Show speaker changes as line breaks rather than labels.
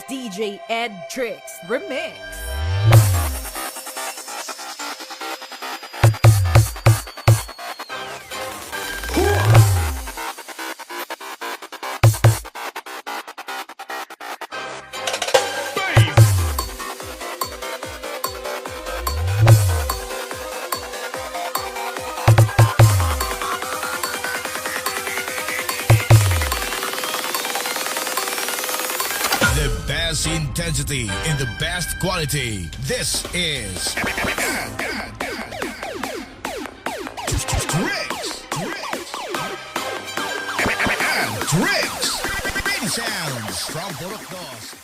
DJ Ed Tricks Remix.
The best intensity in the best quality. This is Tricks. Many sounds from Borokdos.